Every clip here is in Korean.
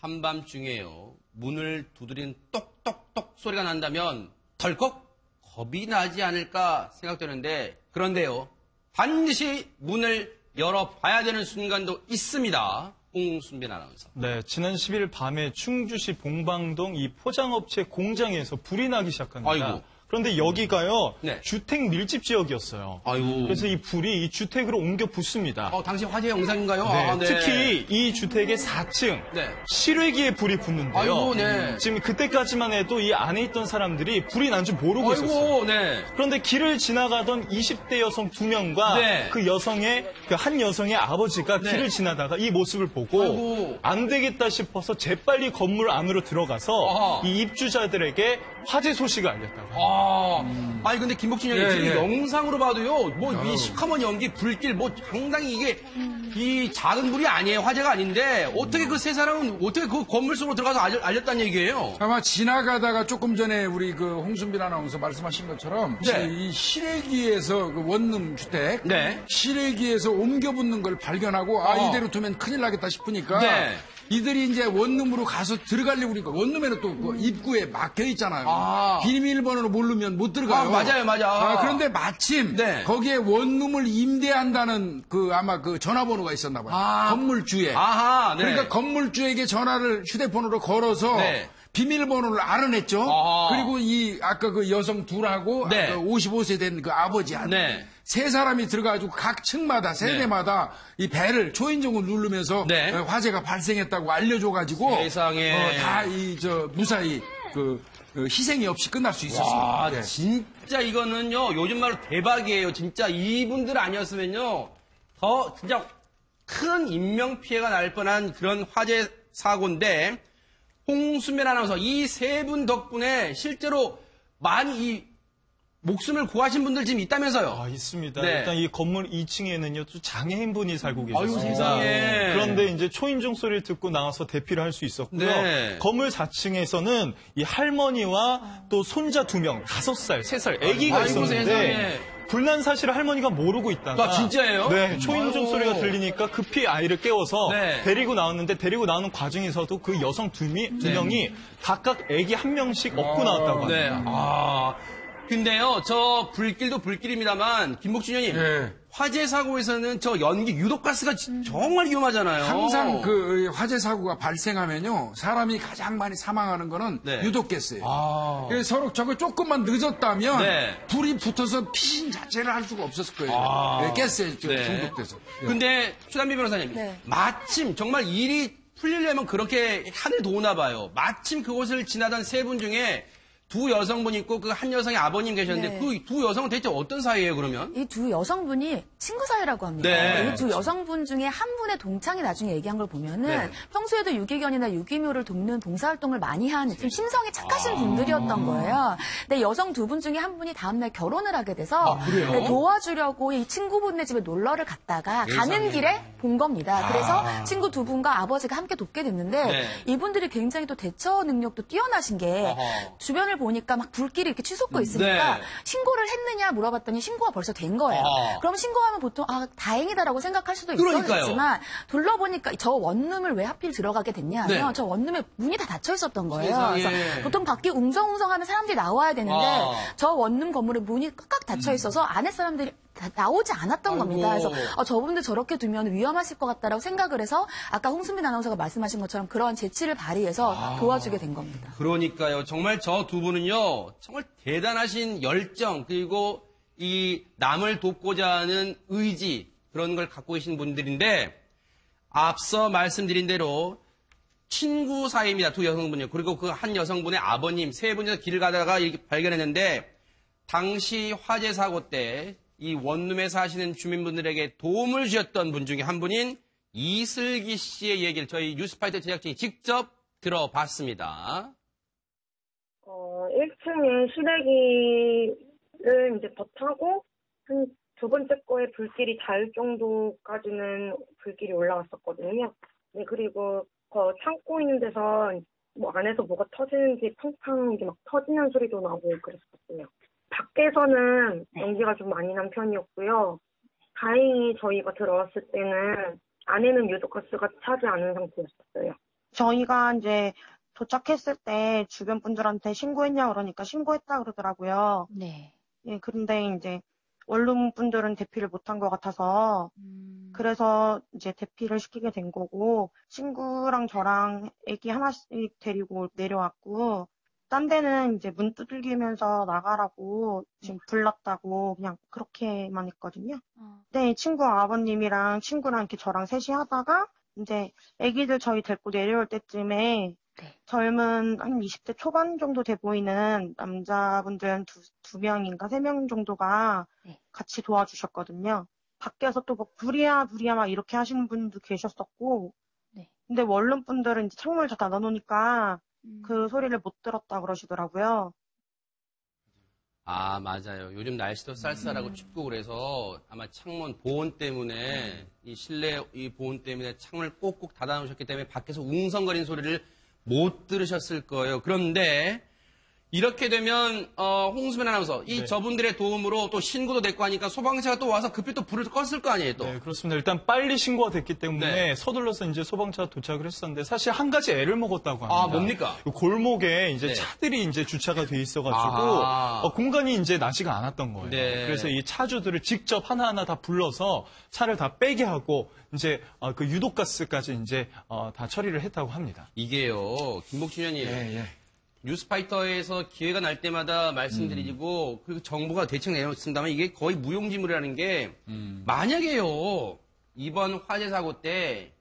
한밤중에요. 문을 두드리는 똑똑똑 소리가 난다면 덜컥 겁이 나지 않을까 생각되는데 그런데요. 반드시 문을 열어봐야 되는 순간도 있습니다. 홍순빈 아나운서. 네, 지난 10일 밤에 충주시 봉방동 이 포장업체 공장에서 불이 나기 시작합니다. 아이고. 그런데 여기가요, 네. 주택 밀집 지역이었어요. 아이고. 그래서 이 불이 이 주택으로 옮겨 붙습니다. 당시 화재 영상인가요? 네, 네. 특히 이 주택의 4층 네. 실외기에 불이 붙는데요. 아이고, 네. 지금 그때까지만 해도 이 안에 있던 사람들이 불이 난 줄 모르고 아이고, 있었어요. 네. 그런데 길을 지나가던 20대 여성 2명과 네. 그 한 여성의 아버지가 네. 길을 지나다가 이 모습을 보고 아이고. 안 되겠다 싶어서 재빨리 건물 안으로 들어가서 아하. 이 입주자들에게 화재 소식을 알렸다고. 아니 근데 김복진 형님 지금 영상으로 봐도요, 뭐 이 시커먼 연기, 불길, 뭐 상당히 이게 이 작은 불이 아니에요, 화재가 아닌데 어떻게 그 세 사람은 어떻게 그 건물 속으로 들어가서 알렸다는 얘기예요? 아마 지나가다가 조금 전에 우리 그 홍순빈 아나운서 말씀하신 것처럼 네. 이 실외기에서 그 원룸 주택, 네. 실외기에서 옮겨 붙는 걸 발견하고 이대로 두면 큰일 나겠다 싶으니까. 네. 이들이 이제 원룸으로 가서 들어가려고 그러니까 원룸에는 또 그 입구에 막혀 있잖아요. 비밀번호를 모르면 못 들어가요. 맞아요. 그런데 마침 네. 거기에 원룸을 임대한다는 그 아마 그 전화번호가 있었나 봐요. 건물주에. 아하, 네. 그러니까 건물주에게 전화를 휴대폰으로 걸어서 네. 비밀번호를 알아냈죠. 그리고 아까 그 여성 둘하고 네. 55세 된 그 아버지한테 네. 세 사람이 들어가지고 각 층마다 세대마다 이 벨을 초인종을 누르면서 네. 화재가 발생했다고 알려줘가지고 세상에. 다 무사히 희생이 없이 끝날 수 있었습니다. 네. 진짜 이거는요, 요즘 말로 대박이에요. 진짜 이분들 아니었으면요, 더 진짜 큰 인명피해가 날 뻔한 그런 화재 사고인데, 홍순빈 아나운서, 이 세 분 덕분에 실제로 많이 이 목숨을 구하신 분들 지금 있다면서요? 있습니다. 네. 일단 이 건물 2층에는요, 또 장애인분이 살고 계셨습니다. 세상에. 그런데 이제 초인종 소리를 듣고 나와서 대피를 할 수 있었고요. 네. 건물 4층에서는 이 할머니와 또 손자 2명, 5살, 3살 아기가 아이고, 있었는데 세상에. 불난 사실을 할머니가 모르고 있다가 진짜예요? 네, 초인종 아이고. 소리가 들리니까 급히 아이를 깨워서 네. 데리고 나왔는데 데리고 나오는 과정에서도 그 여성 두 명이 각각 아기 1명씩 업고 나왔다고 합니다. 네. 근데요, 저 불길도 불길입니다만, 김복진 형님, 네. 화재 사고에서는 저 연기 유독가스가 정말 위험하잖아요. 항상 그 화재 사고가 발생하면요 사람이 가장 많이 사망하는 거는 네. 유독가스예요. 그래서 서로 저거 조금만 늦었다면 네. 불이 붙어서 피신 자체를 할 수가 없었을 거예요. 가스에 중독돼서. 근데 추단비 변호사님, 마침 정말 일이 풀리려면 그렇게 하늘 도우나 봐요. 마침 그곳을 지나던 세 분 중에 두 여성분 있고 그 한 여성의 아버님 계셨는데 그 두 여성은 대체 어떤 사이예요, 그러면? 이 두 여성분이 친구 사이라고 합니다. 네. 이 두 여성분 중에 한 분의 동창이 나중에 얘기한 걸 보면은 평소에도 유기견이나 유기묘를 돕는 봉사활동을 많이 한 좀 심성이 착하신 분들이었던 거예요. 근데 여성 두 분 중에 한 분이 다음날 결혼을 하게 돼서 도와주려고 이 친구분네 집에 놀러를 갔다가 가는 길에 본 겁니다. 그래서 친구 두 분과 아버지가 함께 돕게 됐는데 이분들이 굉장히 또 대처 능력도 뛰어나신 게 주변을 보니까 막 불길이 이렇게 치솟고 있으니까 신고를 했느냐 물어봤더니 신고가 벌써 된 거예요. 그럼 신고하면 보통 다행이다라고 생각할 수도 있었지만 둘러보니까 저 원룸을 왜 하필 들어가게 됐냐면 저 원룸에 문이 다 닫혀 있었던 거예요. 그래서 보통 밖에 웅성웅성하면 사람들이 나와야 되는데 저 원룸 건물에 문이 꽉꽉 닫혀 있어서 안에 사람들이 나오지 않았던 겁니다. 그래서 저분들 저렇게 두면 위험하실 것 같다라고 생각을 해서 아까 홍순빈 아나운서가 말씀하신 것처럼 그런 재치를 발휘해서 도와주게 된 겁니다. 그러니까요. 정말 저 두 분은요. 정말 대단하신 열정 그리고 이 남을 돕고자 하는 의지 그런 걸 갖고 계신 분들인데 앞서 말씀드린 대로 친구 사이입니다. 두 여성분이요. 그리고 그 한 여성분의 아버님 세 분이서 길을 가다가 이렇게 발견했는데 당시 화재 사고 때 이 원룸에 사시는 주민분들에게 도움을 주셨던 분 중에 한 분인 이슬기 씨의 얘기를 저희 뉴스파이터 제작진이 직접 들어봤습니다. 1층에 실외기를 이제 더 타고 한 두 번째 거에 불길이 닿을 정도까지는 불길이 올라왔었거든요. 네, 그리고 창고 있는 데서 뭐 안에서 뭐가 터지는지 팡팡 이게 막 터지는 소리도 나고 그랬었어요. 밖에서는 연기가 좀 많이 난 편이었고요. 다행히 저희가 들어왔을 때는 안에는 유독가스가 차지 않은 상태였었어요. 저희가 이제 도착했을 때 주변 분들한테 신고했냐 그러니까 신고했다 그러더라고요. 네. 예, 그런데 이제 원룸 분들은 대피를 못한 것 같아서 그래서 이제 대피를 시키게 된 거고 친구랑 저랑 애기 하나씩 데리고 내려왔고 딴 데는 이제 문 두들기면서 나가라고 지금 불렀다고 그냥 그렇게만 했거든요. 네, 친구 아버님이랑 친구랑 이렇게 저랑 셋이 하다가 이제 애기들 저희 데리고 내려올 때쯤에 네. 젊은 한 20대 초반 정도 돼 보이는 남자분들 두 명인가 세 명 정도가 네. 같이 도와주셨거든요. 밖에서 또 뭐 불이야 막 이렇게 하시는 분도 계셨었고, 네. 근데 원룸 분들은 이제 창문을 다 닫아놓으니까 그 소리를 못 들었다 그러시더라고요. 아, 맞아요. 요즘 날씨도 쌀쌀하고 춥고 그래서 아마 창문 보온 때문에 이 실내 이 보온 때문에 창문을 꼭꼭 닫아놓으셨기 때문에 밖에서 웅성거리는 소리를 못 들으셨을 거예요. 그런데 이렇게 되면 홍수민 아나운서 이 네. 저분들의 도움으로 또 신고도 됐고 하니까 소방차가 또 와서 급히 또 불을 껐을 거 아니에요 또. 네, 그렇습니다. 일단 빨리 신고가 됐기 때문에 네. 서둘러서 이제 소방차가 도착을 했었는데 사실 한 가지 애를 먹었다고 합니다. 아, 뭡니까? 이 골목에 이제 네. 차들이 이제 주차가 돼 있어가지고 아하. 공간이 이제 나지가 않았던 거예요. 네. 그래서 이 차주들을 직접 하나하나 다 불러서 차를 다 빼게 하고 이제 그 유독가스까지 이제 다 처리를 했다고 합니다. 이게요, 김복준 의원님. 예. 뉴스파이터에서 기회가 날 때마다 말씀드리고 그리고 정부가 대책 내놓습니다만 이게 거의 무용지물이라는 게 만약에요 이번 화재 사고 때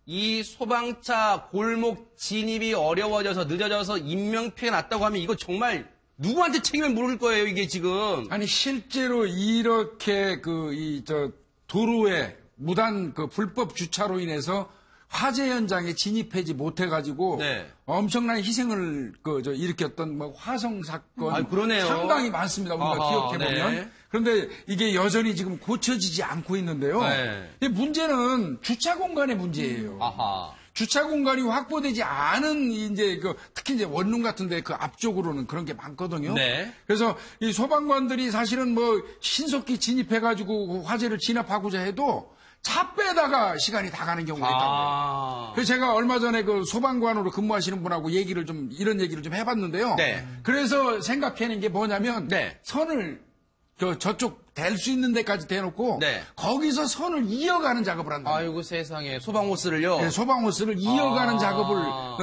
이 소방차 골목 진입이 어려워져서 늦어져서 인명피해가 났다고 하면 이거 정말 누구한테 책임을 물을 거예요 이게 지금. 아니 실제로 이렇게 도로에 무단 불법 주차로 인해서 화재 현장에 진입하지 못해가지고 네. 엄청난 희생을 일으켰던 화성 사건 아이, 그러네요. 상당히 많습니다. 우리가 아하, 기억해보면. 네. 그런데 이게 여전히 지금 고쳐지지 않고 있는데요. 네. 근데 문제는 주차 공간의 문제예요. 아하. 주차 공간이 확보되지 않은 특히 이제 원룸 같은데 그 앞쪽으로는 그런 게 많거든요. 네. 그래서 이 소방관들이 사실은 신속히 진입해가지고 그 화재를 진압하고자 해도 차 빼다가 시간이 다 가는 경우가 있다고 해요. 그래서 제가 얼마 전에 그 소방관으로 근무하시는 분하고 이런 얘기를 좀 해봤는데요. 네. 그래서 생각해낸 게 뭐냐면 네. 선을 저쪽 댈 수 있는 데까지 대놓고 네. 거기서 선을 이어가는 작업을 한다. 아이고 세상에 소방호스를요. 네, 소방호스를 이어가는 작업을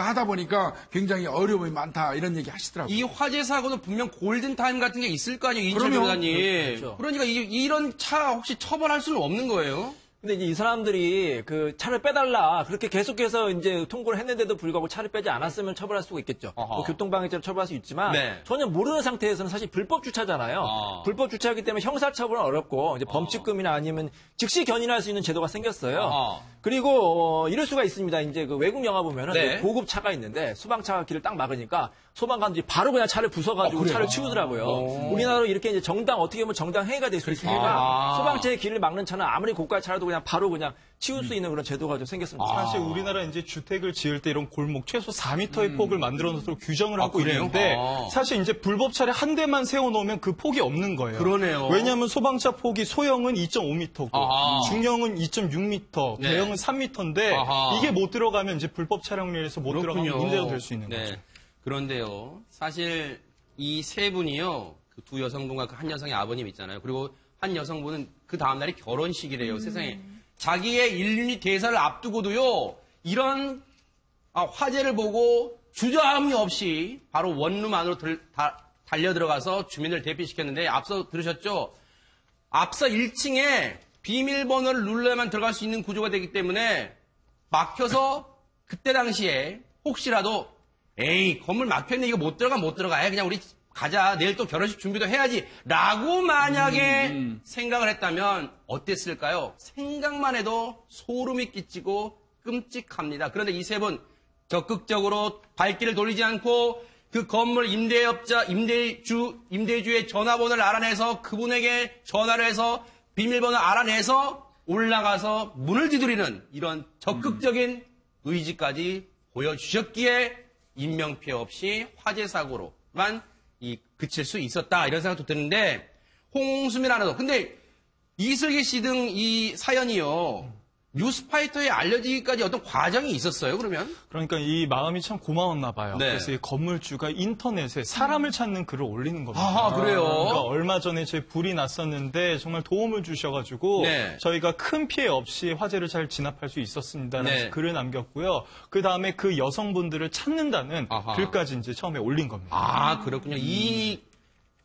하다 보니까 굉장히 어려움이 많다 이런 얘기 하시더라고요. 이 화재 사고도 분명 골든 타임 같은 게 있을 거 아니에요, 이인철 그럼요. 변호사님. 그렇죠. 그러니까 이런 차 혹시 처벌할 수는 없는 거예요? 근데 이제 이 사람들이 그 차를 빼달라 그렇게 계속해서 이제 통보를 했는데도 불구하고 차를 빼지 않았으면 처벌할 수가 있겠죠. 뭐 교통방해죄로 처벌할 수 있지만 네. 전혀 모르는 상태에서는 사실 불법 주차잖아요. 불법 주차이기 때문에 형사처벌은 어렵고 이제 범칙금이나 아니면 즉시 견인할 수 있는 제도가 생겼어요. 그리고 이럴 수가 있습니다. 이제 그 외국 영화 보면은 네. 고급 차가 있는데 소방차가 길을 딱 막으니까 소방관들이 바로 그냥 차를 부숴가지고 차를 치우더라고요. 우리나라로 이렇게 이제 어떻게 보면 정당 행위가 될 수 있으니까 소방차의 길을 막는 차는 아무리 고가의 차라도 그냥 바로 그냥 치울 수 있는 그런 제도가 좀 생겼습니다. 사실 우리나라 이제 주택을 지을 때 이런 골목 최소 4m의 폭을 만들어 놓도록 규정을 하고 그래요? 있는데 사실 이제 불법 차량 한 대만 세워놓으면 그 폭이 없는 거예요. 그러네요. 왜냐하면 소방차 폭이 소형은 2.5m고 중형은 2.6m, 네. 대형은 3m인데 이게 못 들어가면 이제 불법 차량에서 못 들어가면 문제가 될 수 있는 거죠. 그런데요, 사실 이 세 분이요, 그 두 여성분과 그 한 여성의 아버님 있잖아요. 그리고 한 여성분은 그 다음날이 결혼식이래요. 세상에. 자기의 1륜이 대사를 앞두고도요, 이런 화재를 보고 주저함이 없이 바로 원룸 안으로 달려 들어가서 주민을 대피시켰는데 앞서 들으셨죠? 앞서 1층에 비밀번호를 눌러야만 들어갈 수 있는 구조가 되기 때문에 막혀서 그때 당시에 혹시라도 에이 건물 막혀있네 이거 못 들어가 그냥 우리 가자 내일 또 결혼식 준비도 해야지 라고 만약에 생각을 했다면 어땠을까요? 생각만 해도 소름이 끼치고 끔찍합니다. 그런데 이 세 분 적극적으로 발길을 돌리지 않고 그 건물 임대주의 전화번호를 알아내서 그분에게 전화를 해서 비밀번호 알아내서 올라가서 문을 두드리는 이런 적극적인 의지까지 보여주셨기에 인명피해 없이 화재 사고로만 그칠 수 있었다 이런 생각도 드는데 홍수민 아나운서 근데 이슬기 씨 등 이 사연이요 뉴스파이터에 알려지기까지 어떤 과정이 있었어요, 그러면? 그러니까 이 마음이 참 고마웠나 봐요. 네. 그래서 이 건물주가 인터넷에 사람을 찾는 글을 올리는 겁니다. 아, 그래요? 그러니까 얼마 전에 제 불이 났었는데 정말 도움을 주셔가지고 네. 저희가 큰 피해 없이 화재를 잘 진압할 수 있었습니다라는 네. 글을 남겼고요. 그 다음에 그 여성분들을 찾는다는 아하. 글까지 이제 처음에 올린 겁니다. 아, 그렇군요. 이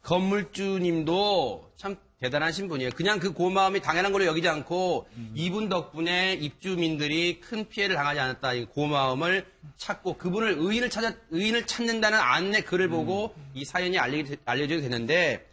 건물주님도 참 대단하신 분이에요. 그냥 그 고마움이 당연한 걸로 여기지 않고 이분 덕분에 입주민들이 큰 피해를 당하지 않았다. 이 고마움을 찾고 그분을 의인을 찾는다는 안내 글을 보고 이 사연이 알려지게 됐는데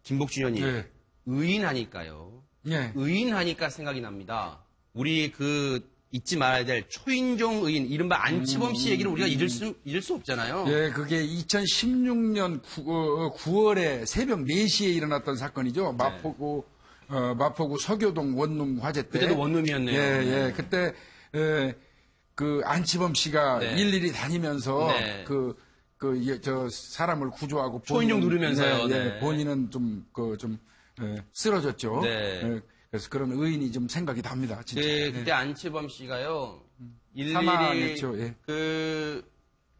김복준 의원님, 예. 의인하니까요. 예. 의인하니까 생각이 납니다. 우리 잊지 말아야 될 초인종 의인, 이른바 안치범 씨 얘기를 우리가 잊을 수 없잖아요. 예, 그게 2016년 9월에 새벽 4시에 일어났던 사건이죠. 마포구 서교동 원룸 화재 때. 그때도 원룸이었네요. 예, 예. 그때, 그 안치범 씨가 네. 일일이 다니면서 네. 저 사람을 구조하고 초인종 누르면서요. 예, 예, 네. 본인은 쓰러졌죠. 네. 예, 그래서 그런 의인이 좀 생각이 납니다. 진짜. 그때 안치범 씨가요, 일일이 사망했죠. 예. 그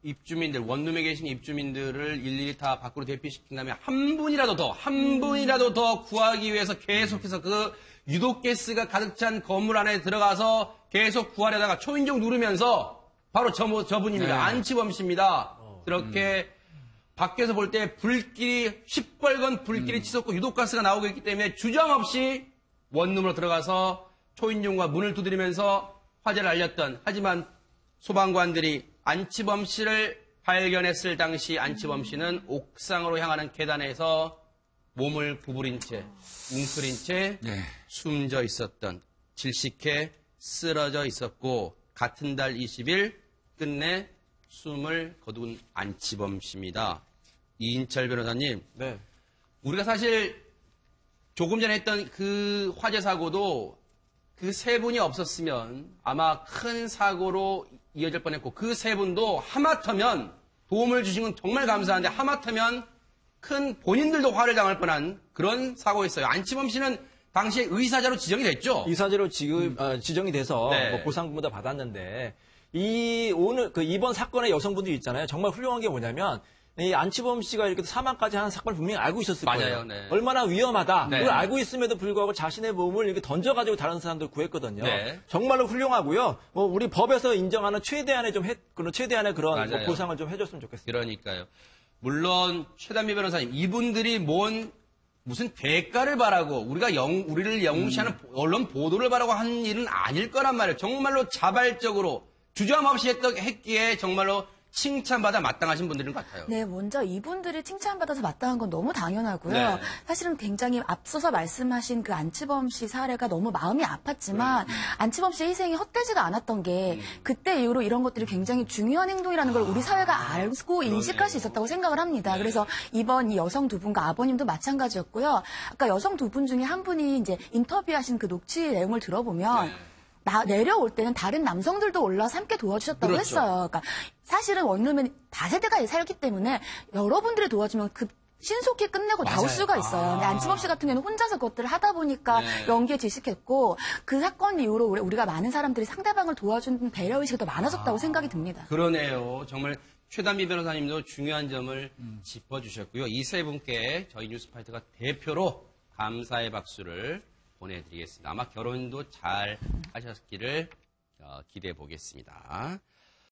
입주민들, 원룸에 계신 입주민들을 일일이 다 밖으로 대피시킨 다음에 한 분이라도 더 구하기 위해서 계속해서 그 유독가스가 가득 찬 건물 안에 들어가서 계속 구하려다가 초인종 누르면서 바로 저분입니다. 네. 안치범 씨입니다. 그렇게 밖에서 볼 때 시뻘건 불길이 치솟고 유독가스가 나오고 있기 때문에 주저함없이 원룸으로 들어가서 초인종과 문을 두드리면서 화재를 알렸던, 하지만 소방관들이 안치범 씨를 발견했을 당시 안치범 씨는 옥상으로 향하는 계단에서 몸을 구부린 채, 웅크린 채 예. 숨져 있었던, 질식해 쓰러져 있었고 같은 달 20일 끝내 숨을 거둔 안치범 씨입니다. 이인철 변호사님, 네. 우리가 사실 조금 전에 했던 그 화재 사고도 그 세 분이 없었으면 아마 큰 사고로 이어질 뻔했고 그 세 분도 하마터면 도움을 주신 건 정말 감사한데 하마터면 큰 본인들도 화를 당할 뻔한 그런 사고였어요. 안치범 씨는 당시에 의사자로 지정이 됐죠? 이사제로 지정이 돼서 네. 뭐 보상금도 받았는데 이번 사건의 여성분들이 있잖아요. 정말 훌륭한 게 뭐냐면 이 안치범 씨가 이렇게 사망까지 하는 사건을 분명히 알고 있었을 맞아요. 거예요. 네. 얼마나 위험하다. 네. 그걸 알고 있음에도 불구하고 자신의 몸을 이렇게 던져가지고 다른 사람들 구했거든요. 네. 정말로 훌륭하고요. 우리 법에서 인정하는 최대한의 그런 맞아요. 뭐 보상을 좀 해줬으면 좋겠습니다. 그러니까요. 물론 최단미 변호사님, 이분들이 무슨 대가를 바라고 우리를 영웅시하는 언론 보도를 바라고 한 일은 아닐 거란 말이에요. 정말로 자발적으로 주저함 없이 했기에 정말로 칭찬받아 마땅하신 분들인 것 같아요. 네, 먼저 이분들이 칭찬받아서 마땅한 건 너무 당연하고요. 네. 사실은 굉장히 앞서서 말씀하신 그 안치범 씨 사례가 너무 마음이 아팠지만 안치범 씨의 희생이 헛되지가 않았던 게 그때 이후로 이런 것들이 굉장히 중요한 행동이라는 걸 우리 사회가 알고 인식할 수 있었다고 생각을 합니다. 그래서 이번 이 여성 두 분과 아버님도 마찬가지였고요. 아까 여성 두 분 중에 한 분이 이제 인터뷰하신 그 녹취 내용을 들어보면 내려올 때는 다른 남성들도 올라서 함께 도와주셨다고 그렇죠. 했어요. 그러니까 사실은 원룸은 다세대가 살기 때문에 여러분들이 도와주면 신속히 끝내고 나올 수가 있어요. 근데 안치범 씨 같은 경우는 혼자서 그것들을 하다 보니까 연기에 질식했고 그 사건 이후로 우리가 많은 사람들이 상대방을 도와주는 배려의식이 더 많아졌다고 생각이 듭니다. 그러네요. 정말 최단미 변호사님도 중요한 점을 짚어주셨고요. 이 세 분께 저희 뉴스파이터가 대표로 감사의 박수를 보내드리겠습니다. 아마 결혼도 잘 하셨기를 기대해 보겠습니다.